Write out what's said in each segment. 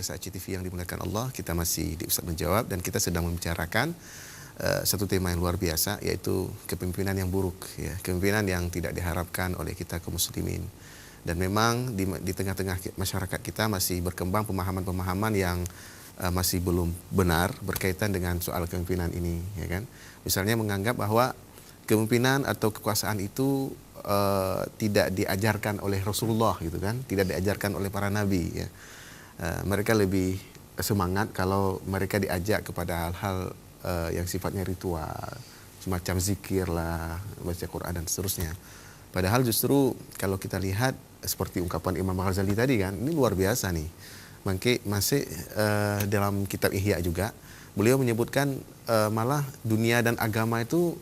pemirsa ACTV yang dimuliakan Allah, kita masih di Ustadz Menjawab dan kita sedang membicarakan satu tema yang luar biasa, yaitu kepemimpinan yang buruk, ya, kepemimpinan yang tidak diharapkan oleh kita kaum muslimin. Dan memang di tengah-tengah masyarakat kita masih berkembang pemahaman-pemahaman yang masih belum benar berkaitan dengan soal kepemimpinan ini, ya kan? Misalnya menganggap bahwa kepemimpinan atau kekuasaan itu tidak diajarkan oleh Rasulullah, gitu kan? Tidak diajarkan oleh para nabi, ya. Mereka lebih semangat kalau mereka diajak kepada hal-hal yang sifatnya ritual, semacam zikir lah, baca Quran dan seterusnya. Padahal justru kalau kita lihat seperti ungkapan Imam Ghazali tadi kan, ini luar biasa nih. Masih dalam kitab Ihya juga, beliau menyebutkan malah dunia dan agama itu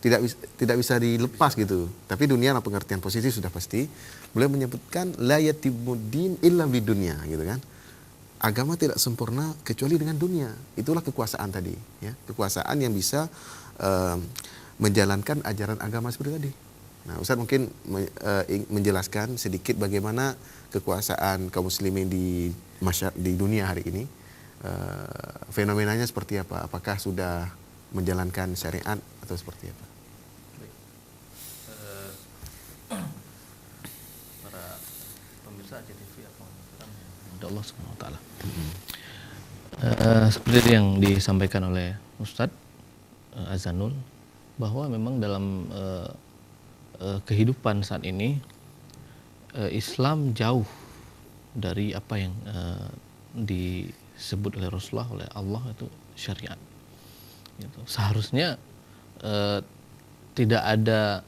tidak bisa dilepas gitu. Tapi dunia dalam pengertian positif sudah pasti. Beliau menyebutkan la yatimuddin illa bidunya, gitu kan. Agama tidak sempurna kecuali dengan dunia. Itulah kekuasaan tadi, ya. Kekuasaan yang bisa menjalankan ajaran agama seperti tadi. Nah, Ustaz mungkin menjelaskan sedikit bagaimana kekuasaan kaum muslimin di dunia hari ini. Fenomenanya seperti apa? Apakah sudah menjalankan syariat atau seperti apa? Para pemirsa ACTV Allah Subhanahu wa taala. Seperti yang disampaikan oleh Ustadz Azanul, bahwa memang dalam kehidupan saat ini Islam jauh dari apa yang disebut oleh Rasulullah, oleh Allah, itu syariat. Gitu. Seharusnya tidak ada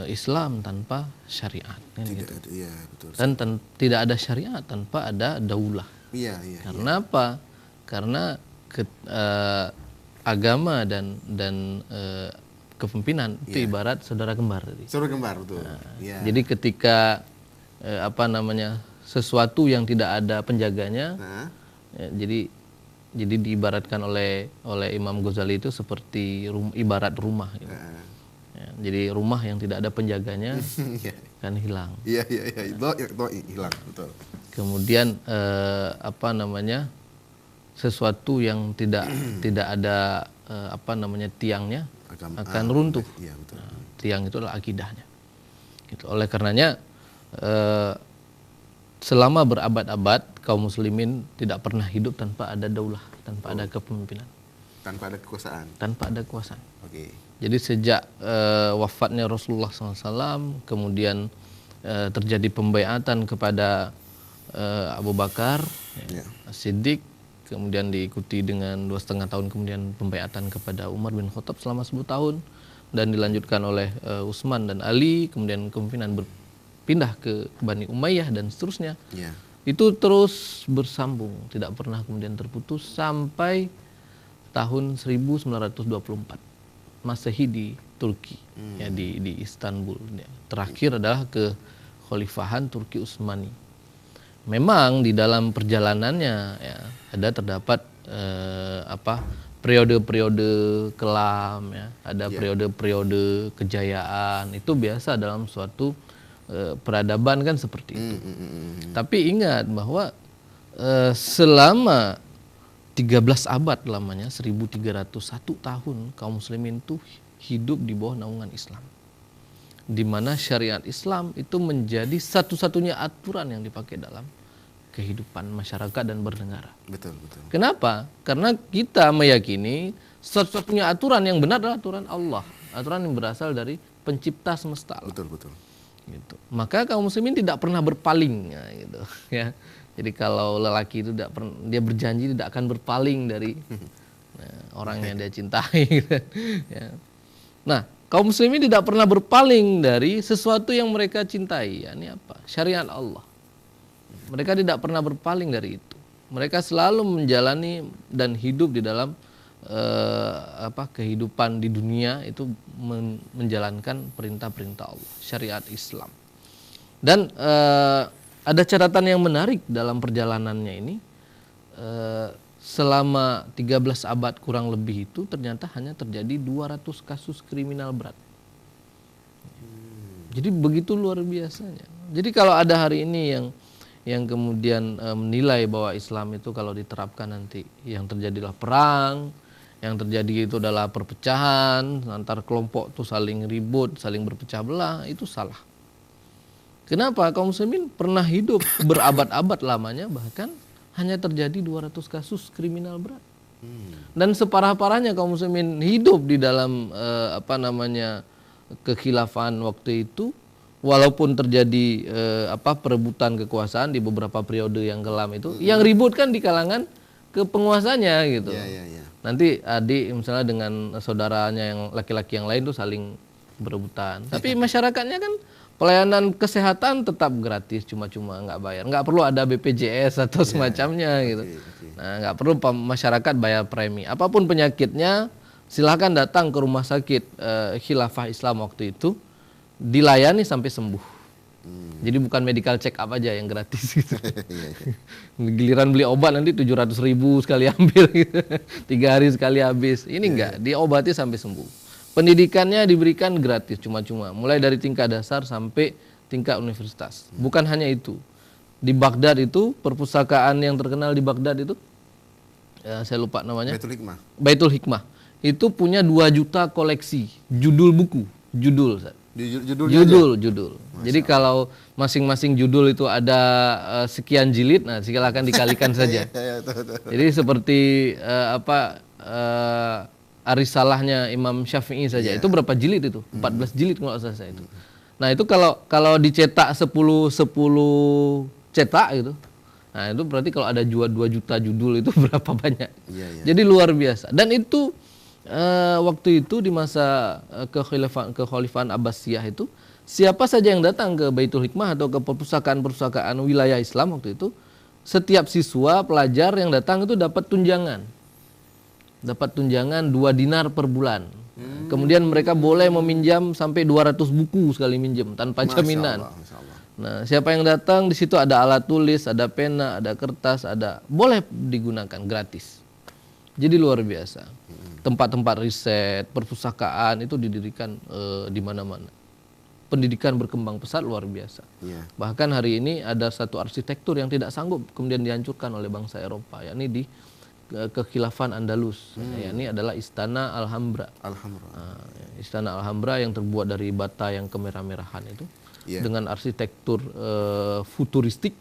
Islam tanpa syariat, kan, Tidak, gitu. iya, betul. Dan tidak ada syariat tanpa ada daulah. Iya, Karena apa? Karena agama dan kepemimpinan itu ibarat saudara kembar. Saudara kembar, betul. Jadi ketika sesuatu yang tidak ada penjaganya, jadi diibaratkan oleh Imam Ghazali itu seperti ibarat rumah. Gitu. Jadi rumah yang tidak ada penjaganya kan hilang. Iya, itu hilang, betul. Kemudian sesuatu yang tidak ada tiangnya akan runtuh. Iya, betul. Nah, tiang itu adalah akidahnya. Gitu. Oleh karenanya selama berabad-abad kaum muslimin tidak pernah hidup tanpa ada daulah, tanpa ada kepemimpinan, tanpa ada kekuasaan. Tanpa ada kekuasaan. Oke. Jadi sejak wafatnya Rasulullah SAW, kemudian terjadi pembaiatan kepada Abu Bakar, As-Siddiq, kemudian diikuti dengan 2,5 tahun kemudian pembaiatan kepada Umar bin Khattab selama 10 tahun, dan dilanjutkan oleh Utsman dan Ali, kemudian kepemimpinan berpindah ke Bani Umayyah dan seterusnya. Itu terus bersambung, tidak pernah kemudian terputus sampai tahun 1924 Masehi di Turki, ya, di Istanbul. Ya. Terakhir adalah kekhalifahan Turki Utsmani. Memang di dalam perjalanannya ya, terdapat periode-periode kelam, ya, ada periode-periode kejayaan. Itu biasa dalam suatu peradaban kan seperti itu. Tapi ingat bahwa selama 13 abad lamanya, 1301 tahun kaum muslimin itu hidup di bawah naungan Islam, di mana syariat Islam itu menjadi satu-satunya aturan yang dipakai dalam kehidupan masyarakat dan bernegara. Betul. Kenapa? Karena kita meyakini satu-satunya aturan yang benar adalah aturan Allah, aturan yang berasal dari pencipta semesta. Betul. Gitu. Maka kaum muslimin tidak pernah berpaling, ya, gitu. Ya. Jadi kalau lelaki itu dia berjanji tidak akan berpaling dari orang yang dia cintai. Ya. Nah, kaum muslimin tidak pernah berpaling dari sesuatu yang mereka cintai. Ya, ini apa? Syariat Allah. Mereka tidak pernah berpaling dari itu. Mereka selalu menjalani dan hidup di dalam kehidupan di dunia itu menjalankan perintah-perintah Allah, syariat Islam. Dan ada catatan yang menarik dalam perjalanannya ini. Selama 13 abad kurang lebih itu ternyata hanya terjadi 200 kasus kriminal berat. Jadi begitu luar biasanya. Jadi kalau ada hari ini yang kemudian menilai bahwa Islam itu kalau diterapkan nanti yang terjadilah perang, yang terjadi itu adalah perpecahan antar kelompok tuh saling ribut, saling berpecah belah, itu salah. Kenapa? Kaum muslimin pernah hidup berabad-abad lamanya, bahkan hanya terjadi 200 kasus kriminal berat. Dan separah-parahnya kaum muslimin hidup di dalam kekhilafan waktu itu, walaupun terjadi perebutan kekuasaan di beberapa periode yang kelam itu, yang ribut kan di kalangan kepenguasanya gitu. Nanti adik misalnya dengan saudaranya yang laki-laki yang lain tuh saling berebutan. Tapi masyarakatnya kan pelayanan kesehatan tetap gratis, cuma-cuma, nggak bayar, nggak perlu ada BPJS atau semacamnya gitu. Nah, nggak perlu masyarakat bayar premi. Apapun penyakitnya, silahkan datang ke rumah sakit Khilafah Islam waktu itu, dilayani sampai sembuh. Jadi bukan medical check up aja yang gratis gitu. Giliran beli obat nanti 700.000 sekali ambil gitu. 3 hari sekali habis. Ini enggak, diobati sampai sembuh. Pendidikannya diberikan gratis, cuma-cuma. Mulai dari tingkat dasar sampai tingkat universitas. Bukan hanya itu. Di Baghdad itu, perpustakaan yang terkenal di Baghdad itu, saya lupa namanya. Baitul Hikmah. Itu punya 2 juta koleksi judul buku. Judul. Jadi kalau masing-masing judul itu ada sekian jilid, nah silakan dikalikan saja. Jadi seperti Arisalahnya Imam Syafi'i saja, itu berapa jilid itu? 14 jilid kalau nggak salah itu. Nah itu kalau dicetak 10 cetak gitu, nah itu berarti kalau ada 2 juta judul itu berapa banyak? Jadi luar biasa. Dan itu waktu itu di masa kekhalifahan Abbasiyah itu, siapa saja yang datang ke Baitul Hikmah atau ke perpustakaan-perpustakaan wilayah Islam waktu itu, setiap siswa pelajar yang datang itu dapat tunjangan. Dapat tunjangan 2 dinar per bulan. Kemudian mereka boleh meminjam sampai 200 buku sekali minjem tanpa jaminan. Nah, siapa yang datang di situ ada alat tulis, ada pena, ada kertas, boleh digunakan gratis. Jadi luar biasa. Tempat-tempat riset, perpustakaan itu didirikan di mana-mana. Pendidikan berkembang pesat luar biasa. Bahkan hari ini ada satu arsitektur yang tidak sanggup kemudian dihancurkan oleh bangsa Eropa, yakni di kekhilafan Andalus. Ini adalah Istana Alhambra. Istana Alhambra yang terbuat dari bata yang kemerah-merahan itu, dengan arsitektur futuristik.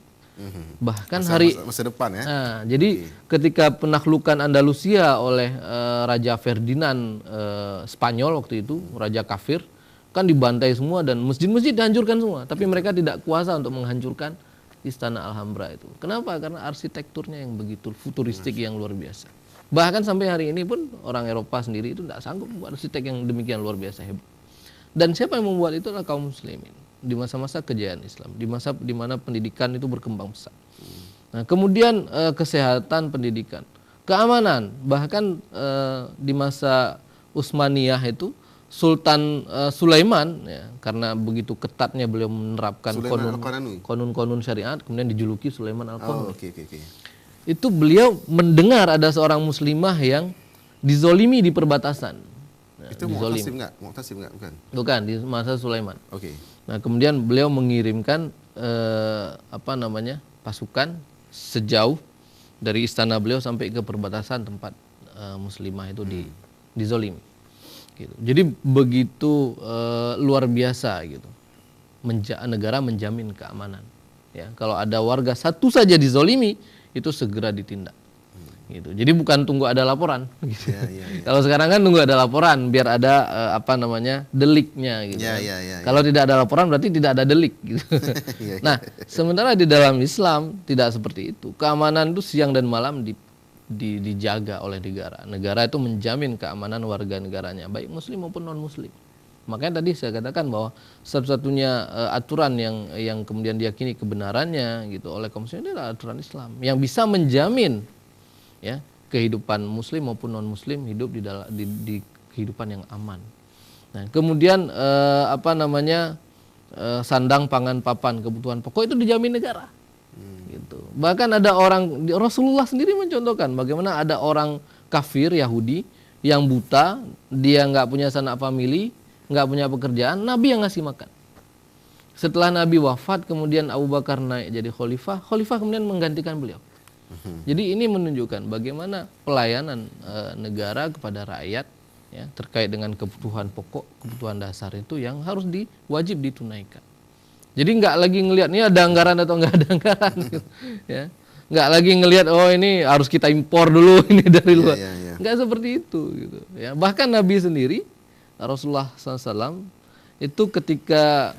Bahkan masa depan ya. Jadi ketika penaklukan Andalusia oleh Raja Ferdinand Spanyol waktu itu, raja kafir, kan dibantai semua dan masjid-masjid dihancurkan semua. Tapi mereka tidak kuasa untuk menghancurkan Istana Alhambra itu. Kenapa? Karena arsitekturnya yang begitu futuristik yang luar biasa. Bahkan sampai hari ini pun orang Eropa sendiri itu tidak sanggup membuat arsitek yang demikian luar biasa hebat. Dan siapa yang membuat itu adalah kaum muslimin di masa-masa kejayaan Islam, di masa di mana pendidikan itu berkembang pesat. Nah, kemudian kesehatan, pendidikan, keamanan, bahkan di masa Utsmaniyah itu Sultan Sulaiman, ya, karena begitu ketatnya beliau menerapkan konun-konun syariat, kemudian dijuluki Sulaiman Al-Qanun. Itu beliau mendengar ada seorang muslimah yang dizolimi di perbatasan. Itu Mu'tasim nggak? Bukan, di masa Sulaiman. Nah, kemudian beliau mengirimkan pasukan sejauh dari istana beliau sampai ke perbatasan tempat muslimah itu dizolimi. Gitu. Jadi begitu luar biasa gitu. Negara menjamin keamanan. Ya, kalau ada warga satu saja dizolimi, itu segera ditindak. Gitu. Jadi bukan tunggu ada laporan. Gitu. Kalau sekarang kan tunggu ada laporan biar ada deliknya. Gitu. Kalau tidak ada laporan berarti tidak ada delik. Gitu. Nah, sementara di dalam Islam tidak seperti itu. Keamanan itu siang dan malam dijaga oleh negara. Negara itu menjamin keamanan warga negaranya, baik muslim maupun non muslim. Makanya tadi saya katakan bahwa satu-satunya aturan yang kemudian diyakini kebenarannya gitu oleh kaum muslimin adalah aturan Islam yang bisa menjamin ya kehidupan muslim maupun non muslim hidup di kehidupan yang aman. Nah, kemudian sandang pangan papan kebutuhan pokok itu dijamin negara. Gitu. Bahkan ada orang, Rasulullah sendiri mencontohkan bagaimana ada orang kafir Yahudi yang buta, dia nggak punya sanak famili, nggak punya pekerjaan, Nabi yang ngasih makan. Setelah Nabi wafat, kemudian Abu Bakar naik jadi khalifah, khalifah kemudian menggantikan beliau. Jadi ini menunjukkan bagaimana pelayanan negara kepada rakyat ya, terkait dengan kebutuhan pokok, kebutuhan dasar itu yang harus wajib ditunaikan. Jadi nggak lagi ngelihat ini ada anggaran atau nggak ada anggaran, gitu, ya. Nggak lagi ngelihat oh ini harus kita impor dulu ini dari luar, nggak seperti itu, gitu. Ya. Bahkan Nabi sendiri, Rasulullah SAW itu ketika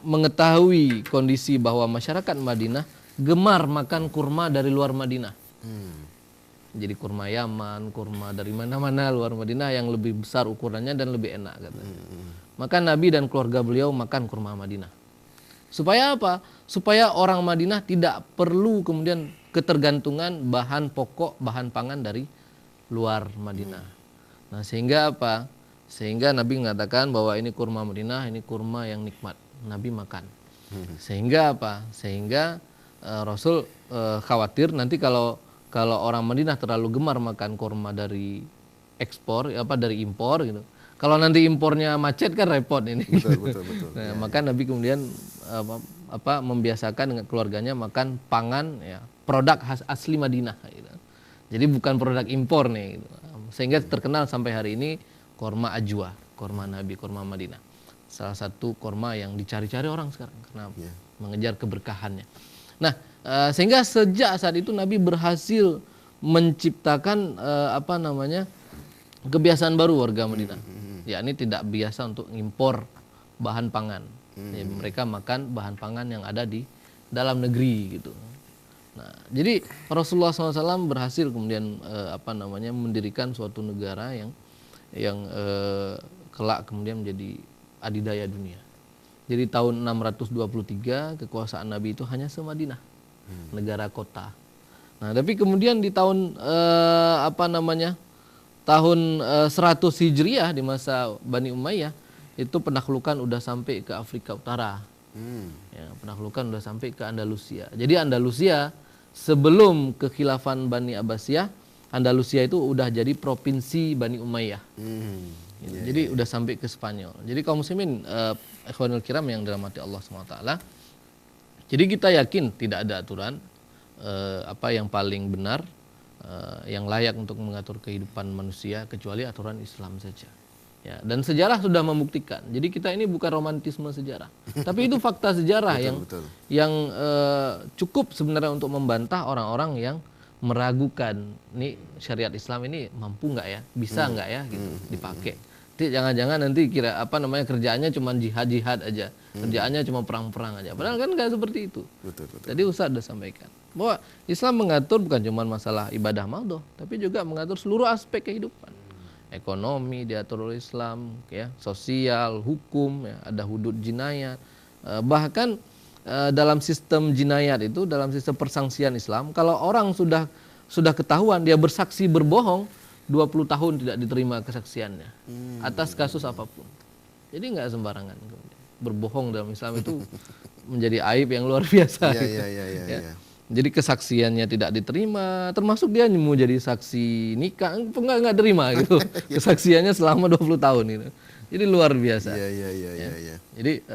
mengetahui kondisi bahwa masyarakat Madinah gemar makan kurma dari luar Madinah. Jadi kurma Yaman, kurma dari mana-mana luar Madinah yang lebih besar ukurannya dan lebih enak katanya. Maka Nabi dan keluarga beliau makan kurma Madinah. Supaya apa? Supaya orang Madinah tidak perlu kemudian ketergantungan bahan pokok, bahan pangan dari luar Madinah. Nah, sehingga apa? Sehingga Nabi mengatakan bahwa ini kurma Madinah, ini kurma yang nikmat. Nabi makan. Sehingga apa? Sehingga Rasul khawatir nanti kalau orang Madinah terlalu gemar makan kurma dari ekspor, dari impor gitu. Kalau nanti impornya macet kan repot ini. Betul. Nah, maka Nabi kemudian membiasakan dengan keluarganya makan pangan ya, produk khas asli Madinah gitu. Jadi bukan produk impor nih gitu. Sehingga terkenal sampai hari ini kurma ajwa, kurma Nabi, kurma Madinah. Salah satu kurma yang dicari-cari orang sekarang karena mengejar keberkahannya. Nah, sehingga sejak saat itu Nabi berhasil menciptakan kebiasaan baru warga Madinah. Yakni tidak biasa untuk impor bahan pangan. Ya, mereka makan bahan pangan yang ada di dalam negeri gitu. Nah, jadi Rasulullah SAW berhasil kemudian mendirikan suatu negara yang kelak kemudian menjadi adidaya dunia. Jadi tahun 623 kekuasaan Nabi itu hanya se-Madinah, negara kota. Nah, tapi kemudian di tahun tahun 100 Hijriah di masa Bani Umayyah itu penaklukan udah sampai ke Afrika Utara. Ya, penaklukan udah sampai ke Andalusia. Jadi Andalusia sebelum kekhilafan Bani Abbasiyah, Andalusia itu udah jadi provinsi Bani Umayyah. Jadi udah sampai ke Spanyol. Jadi kaum muslimin ikhwanul kiram yang dirahmati Allah SWT. Jadi kita yakin tidak ada aturan yang paling benar, yang layak untuk mengatur kehidupan manusia kecuali aturan Islam saja. Ya, dan sejarah sudah membuktikan. Jadi kita ini bukan romantisme sejarah, tapi itu fakta sejarah yang cukup sebenarnya untuk membantah orang-orang yang meragukan nih syariat Islam ini mampu nggak ya, bisa nggak ya gitu dipakai. Jadi jangan-jangan nanti kira kerjaannya cuma jihad aja, kerjaannya cuma perang-perang aja. Padahal kan nggak seperti itu. Tadi Ustaz sudah sampaikan bahwa Islam mengatur bukan cuma masalah ibadah maudhu, tapi juga mengatur seluruh aspek kehidupan. Ekonomi diatur oleh Islam, ya, sosial, hukum, ya, ada hudud jinayat. Bahkan dalam sistem jinayat itu, dalam sistem persangsian Islam, kalau orang sudah ketahuan dia bersaksi berbohong, 20 tahun tidak diterima kesaksiannya atas kasus apapun. Jadi nggak sembarangan berbohong dalam Islam itu menjadi aib yang luar biasa. Jadi kesaksiannya tidak diterima, termasuk dia mau jadi saksi nikah nggak terima gitu. Kesaksiannya selama 20 tahun gitu. Jadi luar biasa. Jadi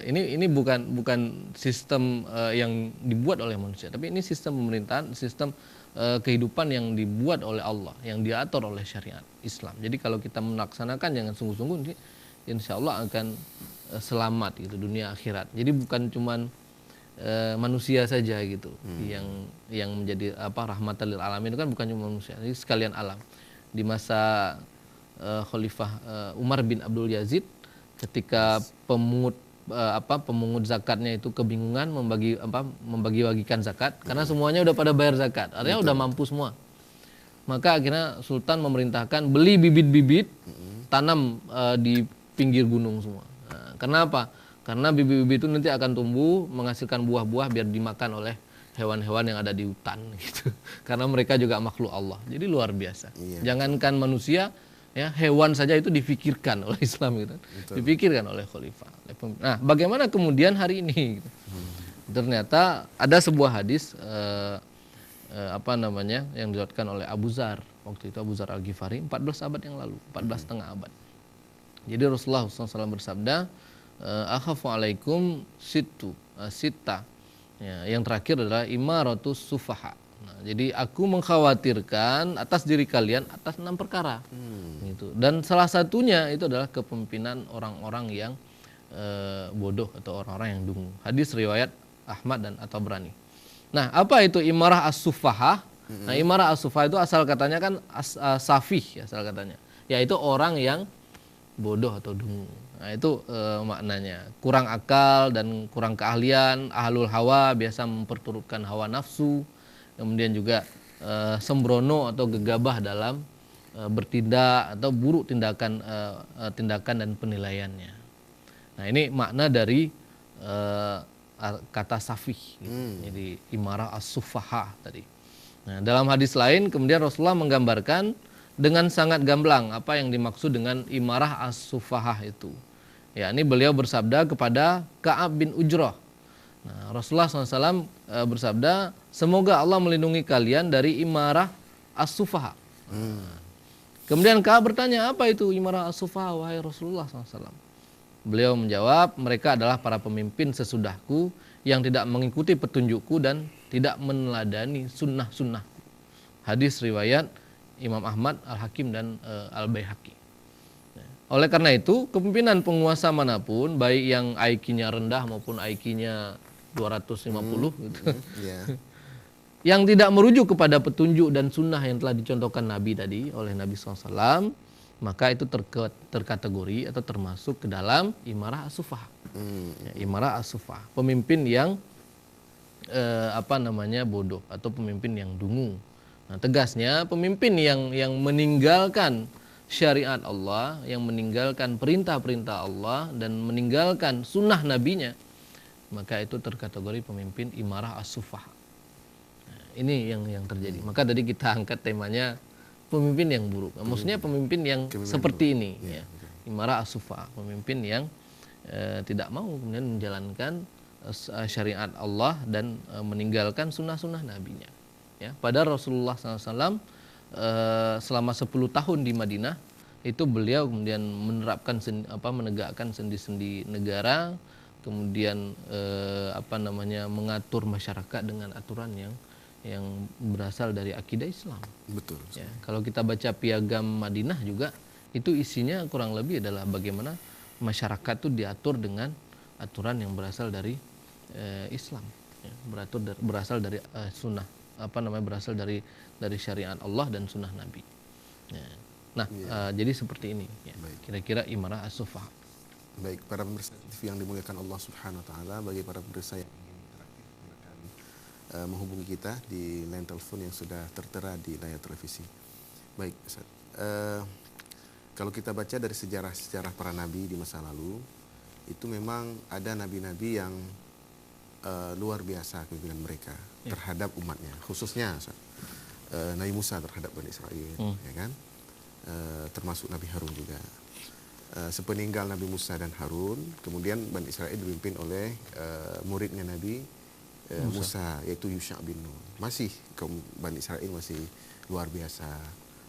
ini bukan sistem yang dibuat oleh manusia, tapi ini sistem pemerintahan, sistem kehidupan yang dibuat oleh Allah, yang diatur oleh syariat Islam. Jadi kalau kita melaksanakan jangan sungguh-sungguh, insya Allah akan selamat gitu dunia akhirat. Jadi bukan cuman manusia saja gitu yang menjadi rahmatan lil alamin, itu kan bukan cuma manusia, ini sekalian alam. Di masa Khalifah Umar bin Abdul Yazid, ketika pemungut zakatnya itu kebingungan membagi-bagikan zakat karena semuanya udah pada bayar zakat, artinya udah mampu semua. Maka akhirnya Sultan memerintahkan beli bibit-bibit tanam di pinggir gunung semua. Nah, kenapa? Karena bibit-bibit itu nanti akan tumbuh menghasilkan buah-buah biar dimakan oleh hewan-hewan yang ada di hutan gitu. Karena mereka juga makhluk Allah. Jadi luar biasa. Jangankan manusia, ya, hewan saja itu difikirkan oleh Islam gitu. Dipikirkan oleh khalifah. Nah, bagaimana kemudian hari ini gitu. Ternyata ada sebuah hadis yang diriwayatkan oleh Abu Dzar. Waktu itu Abu Dzar Al-Ghifari 14 abad yang lalu, 14,5 abad. Jadi Rasulullah SAW bersabda, akhafu alaikum sitta. Ya, yang terakhir adalah imaratus sufaha. Nah, jadi aku mengkhawatirkan atas diri kalian atas 6 perkara. Gitu. Dan salah satunya itu adalah kepemimpinan orang-orang yang bodoh atau orang-orang yang dungu. Hadis riwayat Ahmad dan At-Tabrani. Nah, apa itu imarah as-sufaha? Nah, imarah as-sufaha itu asal katanya kan safih, asal katanya. Yaitu orang yang bodoh atau dungu. Nah, itu maknanya. Kurang akal dan kurang keahlian, ahlul hawa biasa memperturutkan hawa nafsu. Kemudian juga sembrono atau gegabah dalam bertindak atau buruk tindakan dan penilaiannya. Nah, ini makna dari kata safih. Gitu. Jadi imarah as-sufaha tadi. Nah, dalam hadis lain kemudian Rasulullah menggambarkan dengan sangat gamblang apa yang dimaksud dengan imarah as-sufahah itu. Ya, ini beliau bersabda kepada Ka'ab bin Ujrah. Nah, Rasulullah SAW bersabda, semoga Allah melindungi kalian dari imarah as-sufaha. Kemudian Ka'ab bertanya, apa itu imarah as-sufaha wahai Rasulullah SAW? Beliau menjawab, mereka adalah para pemimpin sesudahku yang tidak mengikuti petunjukku dan tidak meneladani sunnah-sunnahku. Hadis riwayat Imam Ahmad, Al-Hakim dan Al-Baihaqi. Oleh karena itu, kepemimpinan penguasa manapun, baik yang IQ-nya rendah maupun IQ-nya 250 gitu, yang tidak merujuk kepada petunjuk dan sunnah yang telah dicontohkan Nabi tadi oleh Nabi SAW, maka itu terkategori atau termasuk ke dalam imarah as-sufah. Imarah as-sufah, pemimpin yang bodoh atau pemimpin yang dungu. Nah, tegasnya pemimpin yang meninggalkan syariat Allah, yang meninggalkan perintah-perintah Allah dan meninggalkan sunnah nabinya, maka itu terkategori pemimpin imarah as-sufah. Nah, ini yang terjadi. Maka tadi kita angkat temanya pemimpin yang buruk. Maksudnya pemimpin yang seperti ini, ya. Imarah as-sufah, pemimpin yang tidak mau kemudian menjalankan syariat Allah dan meninggalkan sunnah-sunnah nabinya. Ya, pada Rasulullah SAW selama 10 tahun di Madinah itu beliau kemudian menegakkan sendi-sendi negara, kemudian mengatur masyarakat dengan aturan yang berasal dari akidah Islam. Betul. Ya, kalau kita baca Piagam Madinah juga itu isinya kurang lebih adalah bagaimana masyarakat itu diatur dengan aturan yang berasal dari Islam, ya, berasal dari sunnah, berasal dari syariat Allah dan sunnah Nabi. Ya. Nah, jadi seperti ini. Ya. Kira-kira imarah as-sufah. Baik, para pemirsa TV yang dimuliakan Allah Subhanahu Wa Taala, bagi para pemirsa yang ingin interaktif, silakan menghubungi kita di line telepon yang sudah tertera di layar televisi. Baik, Ustaz. Kalau kita baca dari sejarah para nabi di masa lalu, itu memang ada nabi-nabi yang luar biasa kepemimpinan mereka terhadap umatnya, khususnya Nabi Musa terhadap Bani Israel, ya kan? Termasuk Nabi Harun juga. Sepeninggal Nabi Musa dan Harun, kemudian Bani Israel dipimpin oleh muridnya Nabi Musa, yaitu Yusha' bin Nun. Masih kaum Bani Israel masih luar biasa.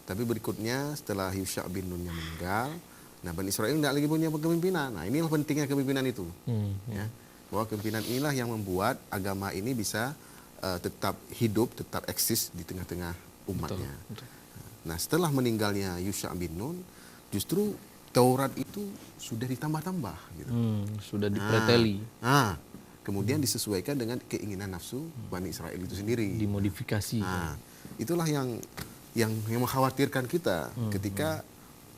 Tapi berikutnya setelah Yusha' bin Nunnya meninggal, nah Bani Israel tidak lagi punya kepemimpinan. Nah, inilah pentingnya kepemimpinan itu. Ya. Bahwa kepemimpinan inilah yang membuat agama ini bisa tetap hidup, tetap eksis di tengah-tengah umatnya. Betul. Nah, setelah meninggalnya Yusha' bin Nun, justru Taurat itu sudah ditambah-tambah gitu. Sudah dipreteli. Kemudian disesuaikan dengan keinginan nafsu Bani Israel itu sendiri. Dimodifikasi. Itulah yang mengkhawatirkan kita ketika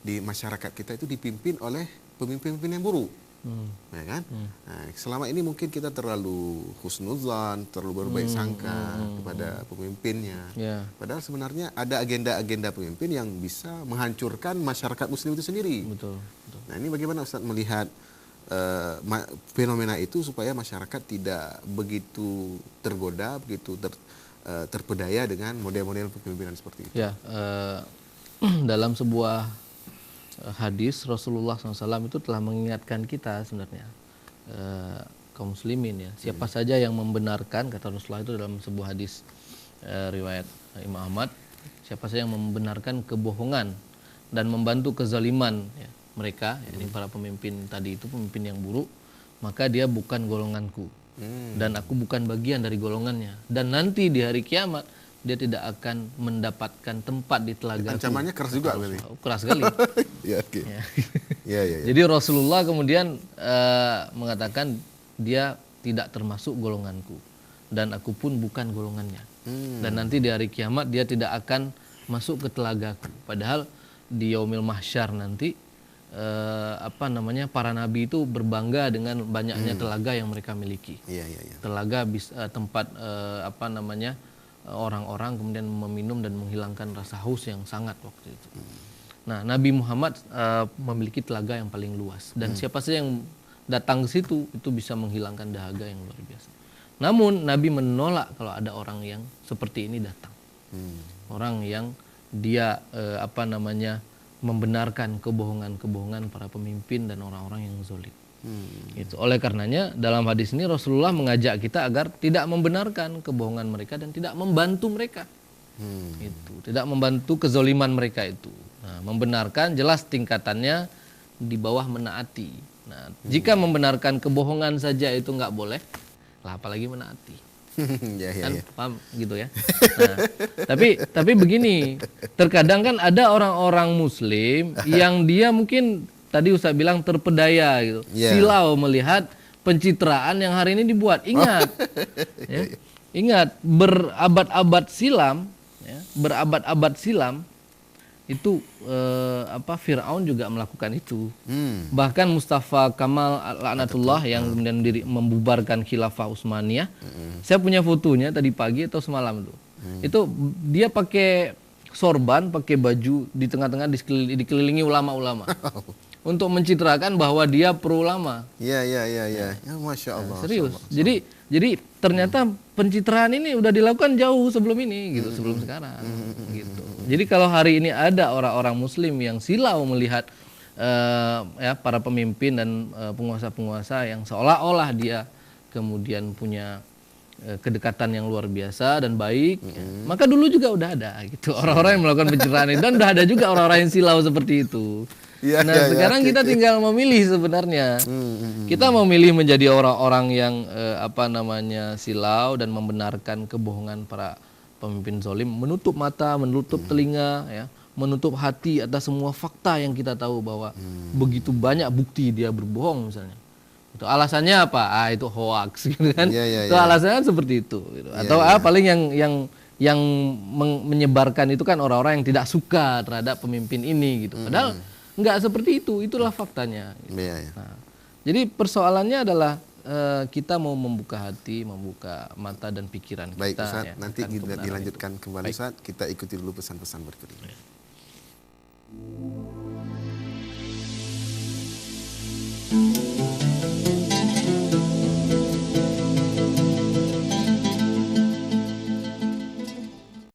di masyarakat kita itu dipimpin oleh pemimpin-pemimpin yang buruk. Ya kan? Nah, selama ini mungkin kita terlalu husnuzan, terlalu berbaik sangka kepada pemimpinnya. Padahal sebenarnya ada agenda-agenda pemimpin yang bisa menghancurkan masyarakat muslim itu sendiri. Betul. Nah, ini bagaimana Ustaz melihat fenomena itu supaya masyarakat tidak begitu tergoda, begitu terpedaya dengan model-model kepemimpinan seperti itu? Ya, dalam sebuah hadis Rasulullah SAW itu telah mengingatkan kita sebenarnya kaum muslimin, ya, siapa saja yang membenarkan, kata Rasulullah itu dalam sebuah hadis riwayat Imam Ahmad, siapa saja yang membenarkan kebohongan dan membantu kezaliman, ya, mereka, ini para pemimpin tadi itu pemimpin yang buruk, maka dia bukan golonganku dan aku bukan bagian dari golongannya, dan nanti di hari kiamat dia tidak akan mendapatkan tempat di telaga. Ancamannya keras juga berarti. Keras sekali. Ya, oke. Ya. Jadi Rasulullah kemudian mengatakan dia tidak termasuk golonganku dan aku pun bukan golongannya. Dan nanti di hari kiamat dia tidak akan masuk ke telagaku. Padahal di yaumil mahsyar nanti para nabi itu berbangga dengan banyaknya telaga yang mereka miliki. Iya. Telaga tempat orang-orang kemudian meminum dan menghilangkan rasa haus yang sangat waktu itu. Nah, Nabi Muhammad memiliki telaga yang paling luas dan siapa saja yang datang ke situ itu bisa menghilangkan dahaga yang luar biasa. Namun Nabi menolak kalau ada orang yang seperti ini datang. Orang yang dia membenarkan kebohongan-kebohongan para pemimpin dan orang-orang yang zalim. Itu. Oleh karenanya dalam hadis ini Rasulullah mengajak kita agar tidak membenarkan kebohongan mereka dan tidak membantu mereka. Itu, tidak membantu kezaliman mereka itu. Nah, membenarkan jelas tingkatannya di bawah menaati. Nah, jika membenarkan kebohongan saja itu nggak boleh, lah apalagi menaati. Kan paham gitu ya. Nah, tapi begini, terkadang kan ada orang-orang Muslim yang dia mungkin tadi Ustaz bilang terpedaya gitu, silau melihat pencitraan yang hari ini dibuat. Ingat, ingat berabad-abad silam, berabad-abad silam itu Fir'aun juga melakukan itu. Bahkan Mustafa Kamal laknatullah yang kemudian membubarkan khilafah Utsmaniyah. Saya punya fotonya tadi pagi atau semalam itu. Itu dia pakai sorban, pakai baju di tengah-tengah dikelilingi ulama-ulama. Untuk mencitrakan bahwa dia pro ulama. Ya, Masya Allah. Serius. Jadi ternyata pencitraan ini udah dilakukan jauh sebelum ini gitu, sebelum sekarang gitu. Jadi kalau hari ini ada orang-orang Muslim yang silau melihat para pemimpin dan penguasa-penguasa yang seolah-olah dia kemudian punya kedekatan yang luar biasa dan baik, maka dulu juga udah ada gitu orang-orang yang melakukan pencitraan itu, dan udah ada juga orang-orang yang silau seperti itu. Sekarang kita tinggal memilih sebenarnya. Kita memilih menjadi orang-orang yang silau dan membenarkan kebohongan para pemimpin zalim, menutup mata, menutup telinga, menutup hati atas semua fakta yang kita tahu bahwa begitu banyak bukti dia berbohong misalnya. Itu alasannya apa? Itu hoax gitu kan. Itu alasannya seperti itu gitu. Atau paling yang menyebarkan itu kan orang-orang yang tidak suka terhadap pemimpin ini gitu. Padahal enggak seperti itu, itulah faktanya. Gitu. Nah, jadi persoalannya adalah kita mau membuka hati, membuka mata dan pikiran kita. Baik Ustaz, nanti kita dilanjutkan kembali Ustaz. Kita ikuti dulu pesan-pesan berikut ini.